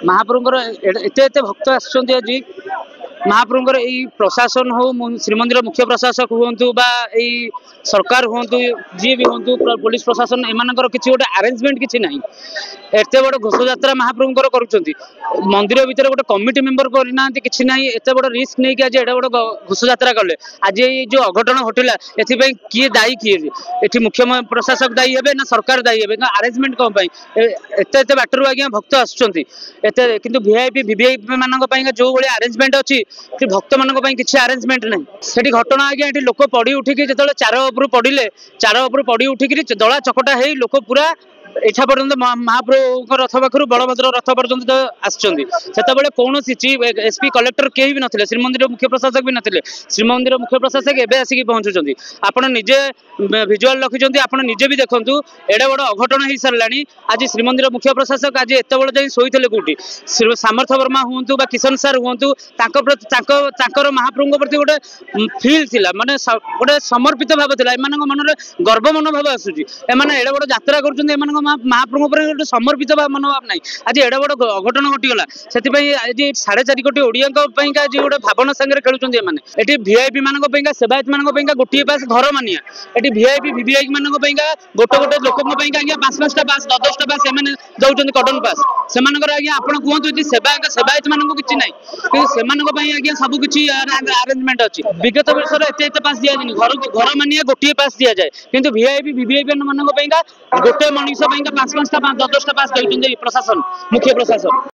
महाप्रभुଙ୍କର एते एते भक्त आसुଛନ୍ତି ଆଜି महाप्रभुଙ୍କର ଏଇ प्रशासन हो श्रीमंदिर मुख्य प्रशासक हुंतु बा एई सरकार हुंतु जी भी हुंतु पुलिस प्रशासन एमानकर किछि गोटे अरेंजमेंट किछि नाही एते बड़ घोष यात्रा महाप्रभुଙ୍କର करूଛନ୍ତି मंदिर भीतर गोटे कमिटी मेंबर करनांती किछि नाही एते बड़ रिस्क नै कि आज एडा बड़ घोष यात्रा करले आज ये जो अघटन घटिला एथि पई किए दायी किए एठी मुख्य प्रशासक दायी हेबे ना सरकार दायी हेबे ना अरेंजमेंट कोन पई एते एते बाटरू आज्ञा भक्त आसुଛନ୍ତି एते किंतु वीआईपी वीवीआईपी मानक पई जो बळे अरेंजमेंट अछि कि भक्त मानक पई किछि अरेंजमेंट नाही सेठी घटना आज्ञा एठी लोक पडी उठी कि जेतले चार उपरु पडिले चार उपरु पडी उठी कि दला चकटा हेई लोक पूरा एठा पर्यंत महाप्रभु रथ पाखु बलभद्र रथ पर्यंत आसते कौन चीफ एसपी कलेक्टर कहीं भी नथिले श्रीमंदिर मुख्य प्रशासक भी नथिले श्रीमंदिर मुख्य प्रशासक एबे आसिक पहुंचुଛନ୍ତି आपण निजे विजुअल रखिଛନ୍ତି आपण निजे भी देखंतु एडे बड़ अघटन हो सारानी आज श्रीमंदिर मुख्य प्रशासक आज एत बड़ जाई सोईथिले कोठी सामर्थ वर्मा हुंतु बा किशन सार हुंतु तांकर महाप्रभु प्रति गोटे फील थिला माने गोटे समर्पित भाव थिला एमानक मनरे गर्व मनोभाव आसुची एमाने एडे बड़ यात्रा करूଛନ୍ତି एमानक महाप्रभु पर गोटे समर्पित मनोभाव नहीं आज एडे बड़ अघटन घटीगला से आज 4.5 कोटी ओडिया आज गोटे भावना सागर खेलुंट एटी वीआईपी मान सेवायत मान गोटे पास घर मानिया एटी वीआईपी वीवीआईपी मान गोटे गोटे लोक आज्ञा 5-5टा पास 10-10टा पास एम दौरान कटन पास से आज्ञा आप कहतु सेवायत मान कि ना कि आज्ञा सबकि आरेंजमेंट अच्छी विगत वर्ष एत पास दि जाए घर मानिया गोटे पास दि जाए कि वीआईपी वीवीआईपी मान गोटे मनीष 5-5टा 10-10टा पास दे प्रशासन मुख्य प्रशासन।